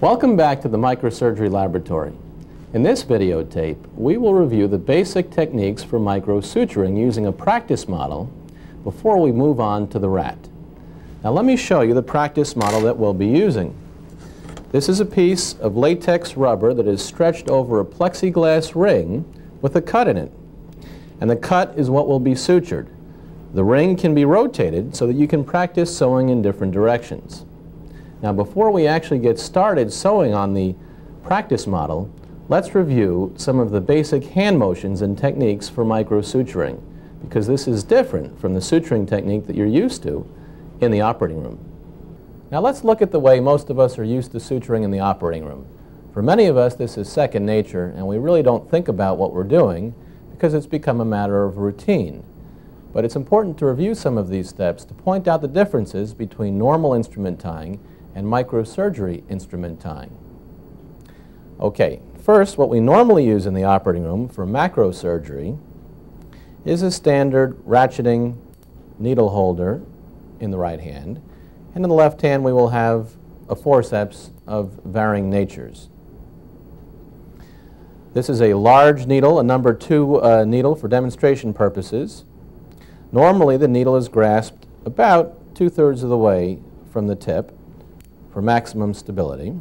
Welcome back to the Microsurgery Laboratory. In this videotape, we will review the basic techniques for microsuturing using a practice model before we move on to the rat. Now let me show you the practice model that we'll be using. This is a piece of latex rubber that is stretched over a plexiglass ring with a cut in it. And the cut is what will be sutured. The ring can be rotated so that you can practice sewing in different directions. Now before we actually get started sewing on the practice model, let's review some of the basic hand motions and techniques for microsuturing, because this is different from the suturing technique that you're used to in the operating room. Now let's look at the way most of us are used to suturing in the operating room. For many of us this is second nature and we really don't think about what we're doing because it's become a matter of routine. But it's important to review some of these steps to point out the differences between normal instrument tying and microsurgery instrument tying. Okay, first, what we normally use in the operating room for macrosurgery is a standard ratcheting needle holder in the right hand, and in the left hand we will have a forceps of varying natures. This is a large needle, a number 2 needle for demonstration purposes. Normally the needle is grasped about 2/3 of the way from the tip for maximum stability.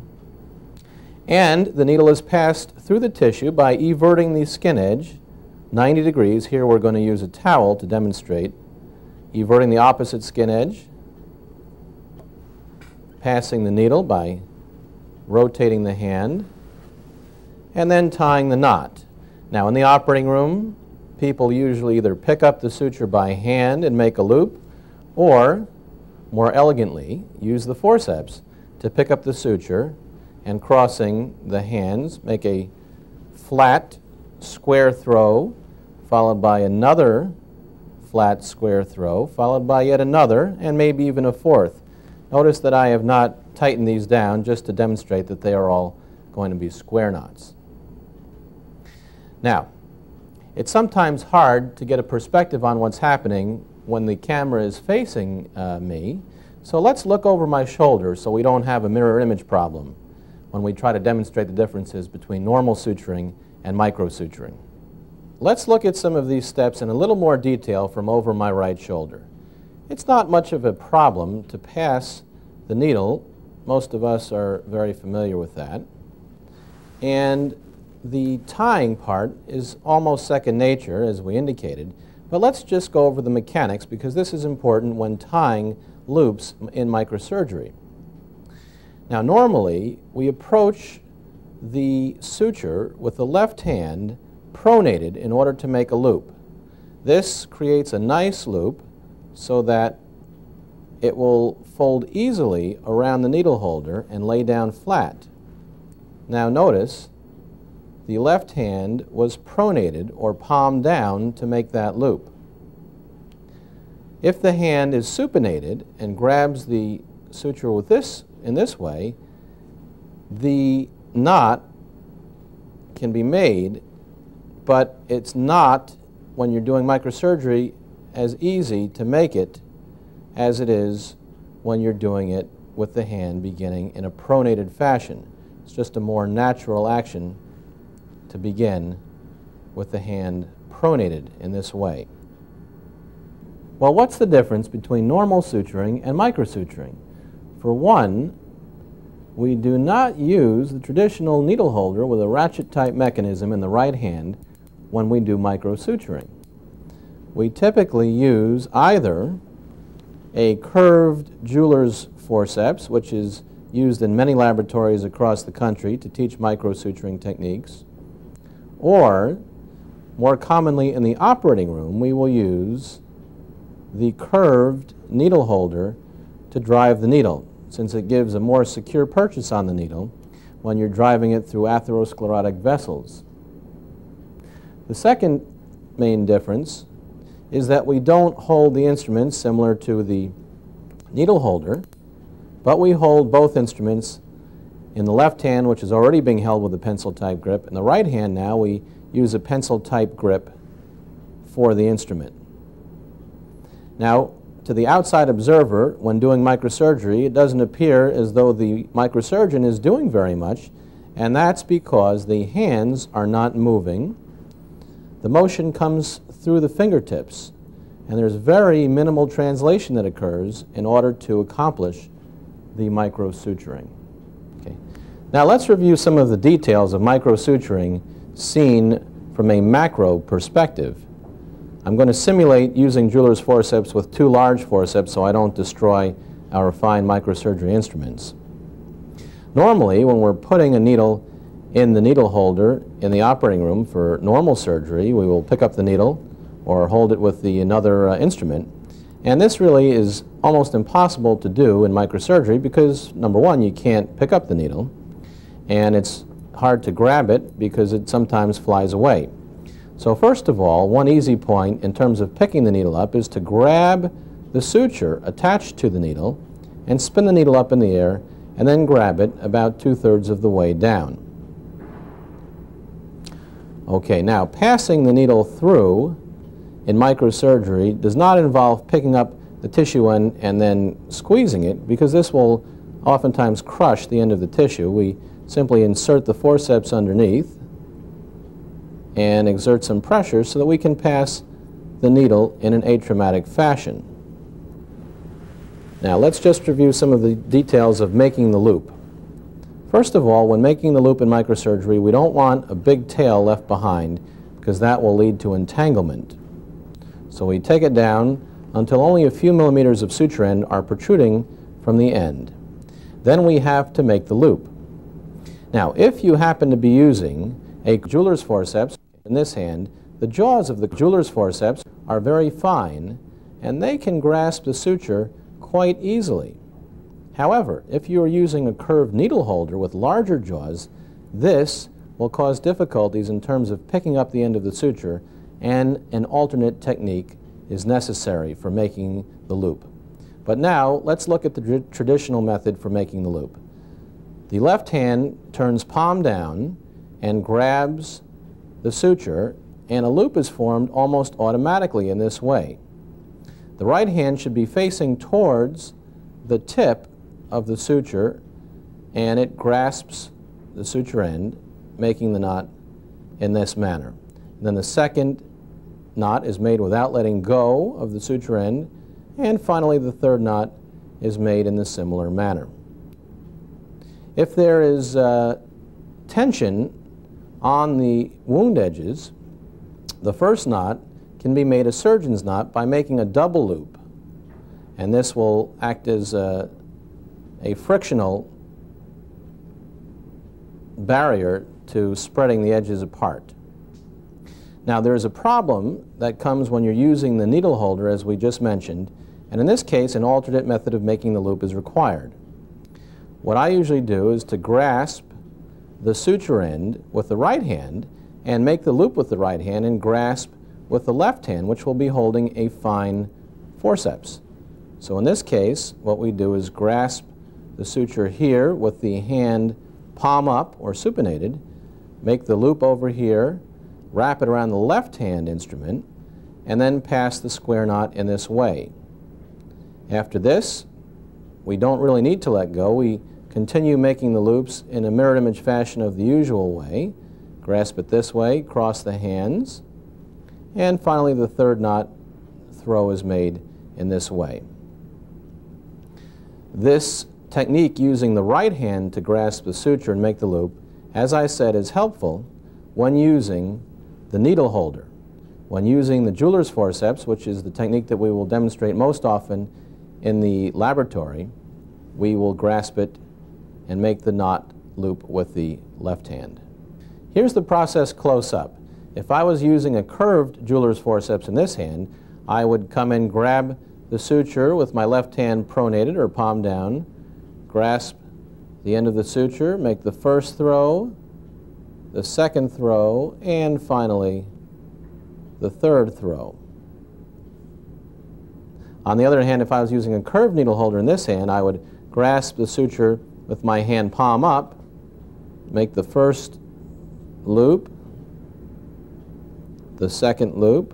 And the needle is passed through the tissue by everting the skin edge 90 degrees. Here we're going to use a towel to demonstrate. Everting the opposite skin edge, passing the needle by rotating the hand, and then tying the knot. Now in the operating room, people usually either pick up the suture by hand and make a loop, or more elegantly use the forceps to pick up the suture and, crossing the hands, make a flat square throw followed by another flat square throw followed by yet another and maybe even a fourth. Notice that I have not tightened these down just to demonstrate that they are all going to be square knots. Now, it's sometimes hard to get a perspective on what's happening when the camera is facing me. So let's look over my shoulder so we don't have a mirror image problem when we try to demonstrate the differences between normal suturing and microsuturing. Let's look at some of these steps in a little more detail from over my right shoulder. It's not much of a problem to pass the needle. Most of us are very familiar with that. And the tying part is almost second nature, as we indicated. But let's just go over the mechanics, because this is important when tying loops in microsurgery. Now normally we approach the suture with the left hand pronated in order to make a loop. This creates a nice loop so that it will fold easily around the needle holder and lay down flat. Now notice the left hand was pronated or palm down to make that loop. If the hand is supinated and grabs the suture with in this way, the knot can be made, but it's not, when you're doing microsurgery, as easy to make it as it is when you're doing it with the hand beginning in a pronated fashion. It's just a more natural action to begin with the hand pronated in this way. Well, what's the difference between normal suturing and microsuturing? For one, we do not use the traditional needle holder with a ratchet type mechanism in the right hand when we do microsuturing. We typically use either a curved jeweler's forceps, which is used in many laboratories across the country to teach microsuturing techniques, or more commonly in the operating room we will use the curved needle holder to drive the needle, since it gives a more secure purchase on the needle when you're driving it through atherosclerotic vessels. The second main difference is that we don't hold the instruments similar to the needle holder, but we hold both instruments in the left hand, which is already being held with a pencil type grip. In the right hand now we use a pencil type grip for the instrument. Now, to the outside observer, when doing microsurgery, it doesn't appear as though the microsurgeon is doing very much, and that's because the hands are not moving. The motion comes through the fingertips, and there's very minimal translation that occurs in order to accomplish the microsuturing. Okay. Now let's review some of the details of microsuturing seen from a macro perspective. I'm going to simulate using jeweler's forceps with two large forceps so I don't destroy our fine microsurgery instruments. Normally, when we're putting a needle in the needle holder in the operating room for normal surgery, we will pick up the needle or hold it with another instrument. And this really is almost impossible to do in microsurgery because, number one, you can't pick up the needle, and it's hard to grab it because it sometimes flies away. So first of all, one easy point in terms of picking the needle up is to grab the suture attached to the needle and spin the needle up in the air and then grab it about 2/3 of the way down. Okay, now passing the needle through in microsurgery does not involve picking up the tissue and then squeezing it, because this will oftentimes crush the end of the tissue. We simply insert the forceps underneath and exert some pressure so that we can pass the needle in an atraumatic fashion. Now let's just review some of the details of making the loop. First of all, when making the loop in microsurgery, we don't want a big tail left behind because that will lead to entanglement. So we take it down until only a few millimeters of suture end are protruding from the end. Then we have to make the loop. Now, if you happen to be using a jeweler's forceps in this hand, the jaws of the jeweler's forceps are very fine and they can grasp the suture quite easily. However, if you are using a curved needle holder with larger jaws, this will cause difficulties in terms of picking up the end of the suture, and an alternate technique is necessary for making the loop. But now let's look at the traditional method for making the loop. The left hand turns palm down and grabs the suture, and a loop is formed almost automatically in this way. The right hand should be facing towards the tip of the suture, and it grasps the suture end, making the knot in this manner. And then the second knot is made without letting go of the suture end, and finally the third knot is made in the similar manner. If there is tension on the wound edges, the first knot can be made a surgeon's knot by making a double loop, and this will act as a frictional barrier to spreading the edges apart. Now, there is a problem that comes when you're using the needle holder, as we just mentioned, and in this case an alternate method of making the loop is required. What I usually do is to grasp the suture end with the right hand and make the loop with the right hand and grasp with the left hand, which will be holding a fine forceps. So in this case, what we do is grasp the suture here with the hand palm up or supinated, make the loop over here, wrap it around the left hand instrument, and then pass the square knot in this way. After this, we don't really need to let go. We continue making the loops in a mirror image fashion of the usual way. Grasp it this way, cross the hands, and finally the third knot throw is made in this way. This technique, using the right hand to grasp the suture and make the loop, as I said, is helpful when using the needle holder. When using the jeweler's forceps, which is the technique that we will demonstrate most often in the laboratory, we will grasp it and make the knot loop with the left hand. Here's the process close up. If I was using a curved jeweler's forceps in this hand, I would come and grab the suture with my left hand pronated or palm down, grasp the end of the suture, make the first throw, the second throw, and finally the third throw. On the other hand, if I was using a curved needle holder in this hand, I would grasp the suture with my hand palm up, make the first loop, the second loop,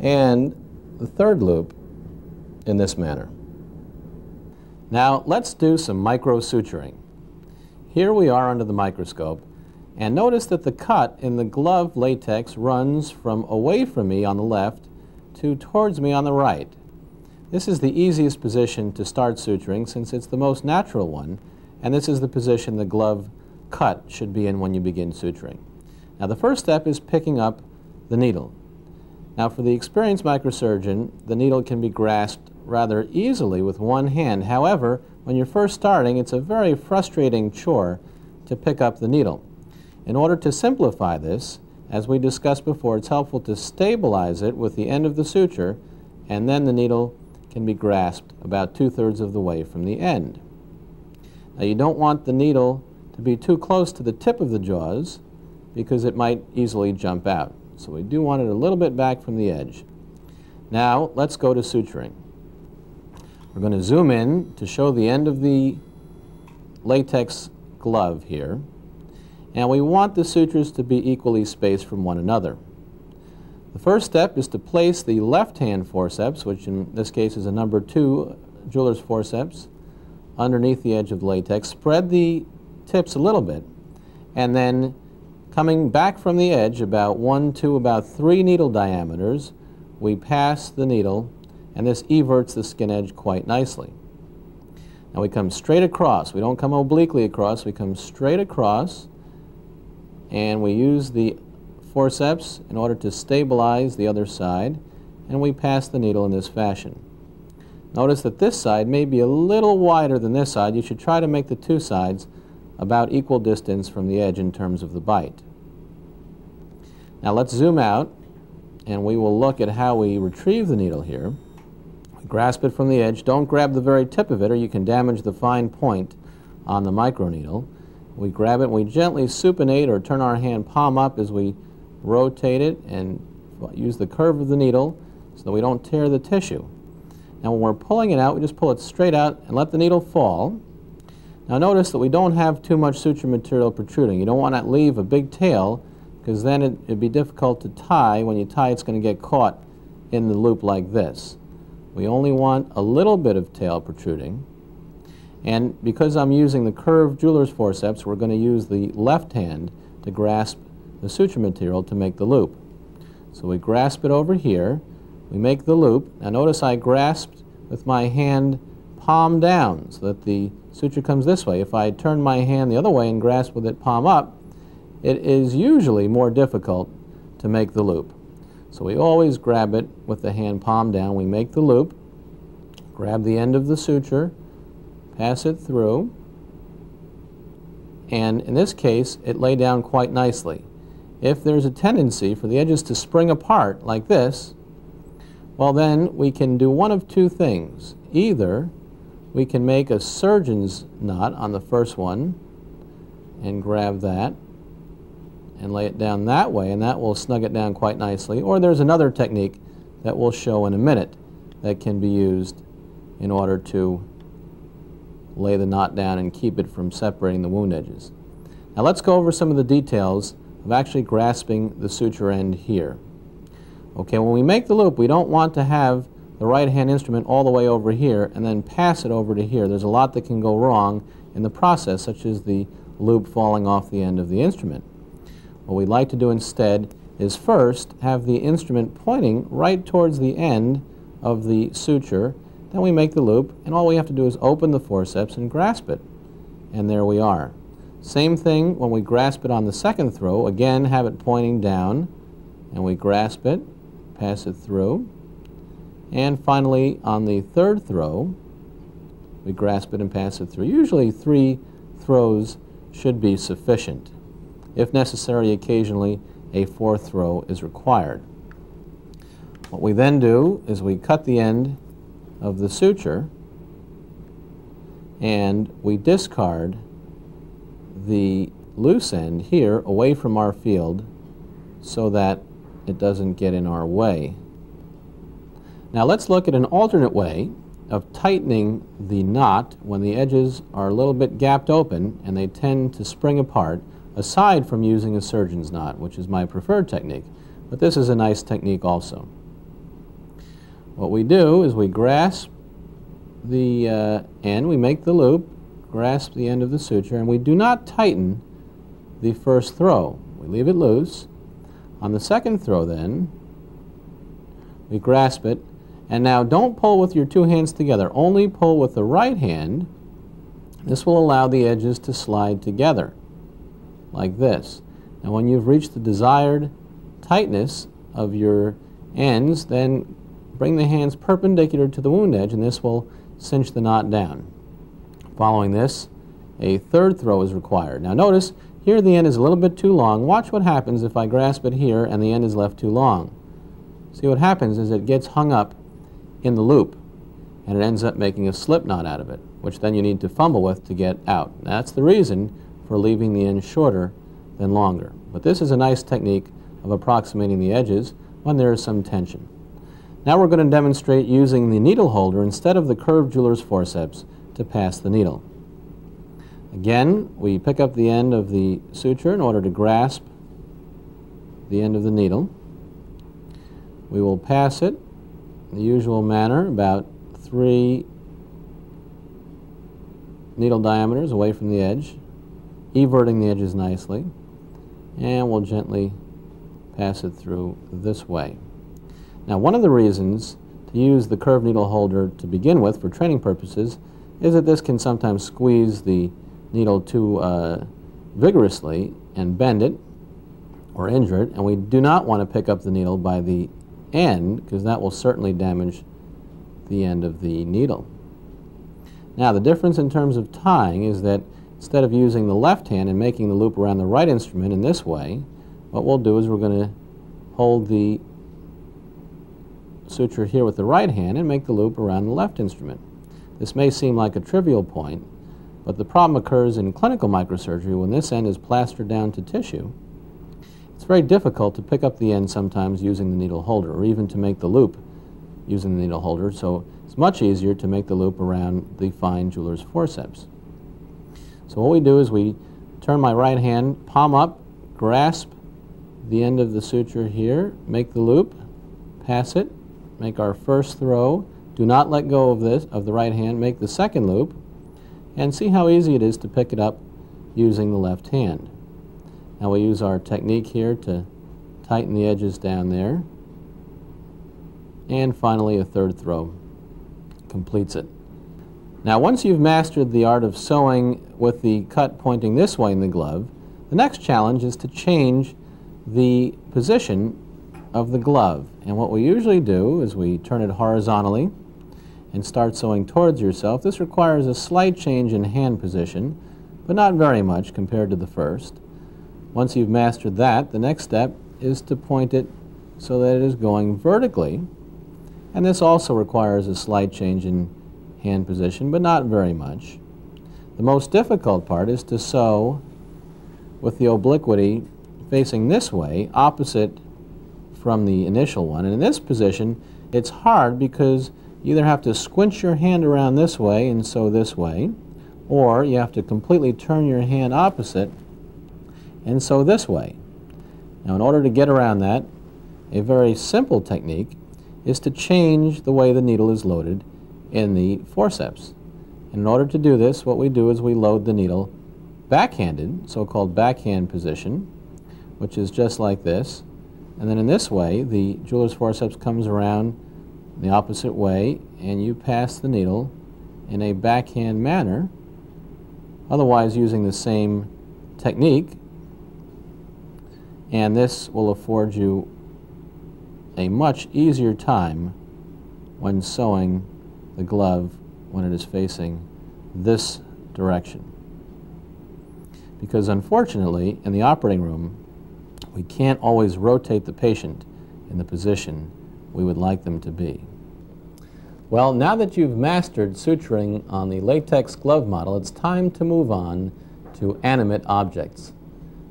and the third loop in this manner. Now let's do some microsuturing. Here we are under the microscope, and notice that the cut in the glove latex runs from away from me on the left to towards me on the right. This is the easiest position to start suturing since it's the most natural one, and this is the position the glove cut should be in when you begin suturing. Now the first step is picking up the needle. Now for the experienced microsurgeon, the needle can be grasped rather easily with one hand. However, when you're first starting, it's a very frustrating chore to pick up the needle. In order to simplify this, as we discussed before, it's helpful to stabilize it with the end of the suture, and then the needle can be grasped about 2/3 of the way from the end. Now you don't want the needle to be too close to the tip of the jaws because it might easily jump out. So we do want it a little bit back from the edge. Now let's go to suturing. We're going to zoom in to show the end of the latex glove here, and we want the sutures to be equally spaced from one another. The first step is to place the left hand forceps, which in this case is a number 2 jeweler's forceps, underneath the edge of the latex. Spread the tips a little bit, and then coming back from the edge about 1 to about 3 needle diameters, we pass the needle, and this everts the skin edge quite nicely. Now we come straight across. We don't come obliquely across. We come straight across, and we use the forceps in order to stabilize the other side, and we pass the needle in this fashion. Notice that this side may be a little wider than this side. You should try to make the two sides about equal distance from the edge in terms of the bite. Now let's zoom out, and we will look at how we retrieve the needle here. Grasp it from the edge. Don't grab the very tip of it, or you can damage the fine point on the microneedle. We grab it and we gently supinate or turn our hand palm up as we rotate it and use the curve of the needle so that we don't tear the tissue. Now when we're pulling it out, we just pull it straight out and let the needle fall. Now notice that we don't have too much suture material protruding. You don't want to leave a big tail because then it'd be difficult to tie. When you tie, it's going to get caught in the loop like this. We only want a little bit of tail protruding, and because I'm using the curved jeweler's forceps, we're going to use the left hand to grasp the suture material to make the loop. So we grasp it over here, we make the loop. Now notice I grasped with my hand palm down so that the suture comes this way. If I turn my hand the other way and grasp with it palm up, it is usually more difficult to make the loop. So we always grab it with the hand palm down. We make the loop, grab the end of the suture, pass it through, and in this case it lay down quite nicely. If there's a tendency for the edges to spring apart like this, well then we can do one of two things. Either we can make a surgeon's knot on the first one and grab that and lay it down that way, and that will snug it down quite nicely. Or there's another technique that we'll show in a minute that can be used in order to lay the knot down and keep it from separating the wound edges. Now let's go over some of the details of actually grasping the suture end here. Okay, when we make the loop, we don't want to have the right hand instrument all the way over here and then pass it over to here. There's a lot that can go wrong in the process, such as the loop falling off the end of the instrument. What we'd like to do instead is first have the instrument pointing right towards the end of the suture. Then we make the loop, and all we have to do is open the forceps and grasp it. And there we are. Same thing when we grasp it on the second throw. Again, have it pointing down, and we grasp it, pass it through. And finally, on the third throw, we grasp it and pass it through. Usually 3 throws should be sufficient. If necessary, occasionally a 4th throw is required. What we then do is we cut the end of the suture and we discard the loose end here away from our field so that it doesn't get in our way. Now let's look at an alternate way of tightening the knot when the edges are a little bit gapped open and they tend to spring apart, aside from using a surgeon's knot, which is my preferred technique. But this is a nice technique also. what we do is we grasp the end, we make the loop, grasp the end of the suture, and we do not tighten the first throw. We leave it loose. On the second throw then, we grasp it, and now don't pull with your two hands together, only pull with the right hand. This will allow the edges to slide together, like this. Now when you've reached the desired tightness of your ends, then bring the hands perpendicular to the wound edge, and this will cinch the knot down. Following this, a third throw is required. Now notice, here the end is a little bit too long. Watch what happens if I grasp it here and the end is left too long. See, what happens is it gets hung up in the loop, and it ends up making a slip knot out of it, which then you need to fumble with to get out. That's the reason for leaving the end shorter than longer. But this is a nice technique of approximating the edges when there is some tension. Now we're going to demonstrate using the needle holder instead of the curved jeweler's forceps to pass the needle. Again, we pick up the end of the suture in order to grasp the end of the needle. We will pass it in the usual manner, about 3 needle diameters away from the edge, everting the edges nicely, and we'll gently pass it through this way. Now, one of the reasons to use the curved needle holder to begin with for training purposes is that this can sometimes squeeze the needle too vigorously and bend it or injure it, and we do not want to pick up the needle by the end, because that will certainly damage the end of the needle. Now, the difference in terms of tying is that instead of using the left hand and making the loop around the right instrument in this way, what we'll do is we're going to hold the suture here with the right hand and make the loop around the left instrument. This may seem like a trivial point, but the problem occurs in clinical microsurgery when this end is plastered down to tissue. It's very difficult to pick up the end sometimes using the needle holder, or even to make the loop using the needle holder, so it's much easier to make the loop around the fine jeweler's forceps. So what we do is we turn my right hand, palm up, grasp the end of the suture here, make the loop, pass it, make our first throw, do not let go of the right hand, make the second loop, and see how easy it is to pick it up using the left hand. Now we use our technique here to tighten the edges down there, and finally a third throw completes it. Now once you've mastered the art of sewing with the cut pointing this way in the glove, the next challenge is to change the position of the glove. And what we usually do is we turn it horizontally and start sewing towards yourself. This requires a slight change in hand position, but not very much compared to the first. Once you've mastered that, the next step is to point it so that it is going vertically, and this also requires a slight change in hand position, but not very much. The most difficult part is to sew with the obliquity facing this way, opposite from the initial one. And in this position, it's hard because you either have to squinch your hand around this way and sew this way, or you have to completely turn your hand opposite and sew this way. Now, in order to get around that, a very simple technique is to change the way the needle is loaded in the forceps. And in order to do this, what we do is we load the needle backhanded, so-called backhand position, which is just like this. And then in this way, the jeweler's forceps comes around the opposite way, and you pass the needle in a backhand manner, otherwise using the same technique, and this will afford you a much easier time when sewing the glove when it is facing this direction. Because unfortunately, in the operating room, we can't always rotate the patient in the position we would like them to be. Well, now that you've mastered suturing on the latex glove model, it's time to move on to animate objects.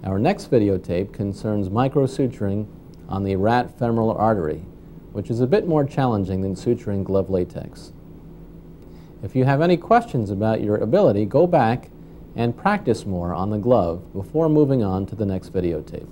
Our next videotape concerns microsuturing on the rat femoral artery, which is a bit more challenging than suturing glove latex. If you have any questions about your ability, go back and practice more on the glove before moving on to the next videotape.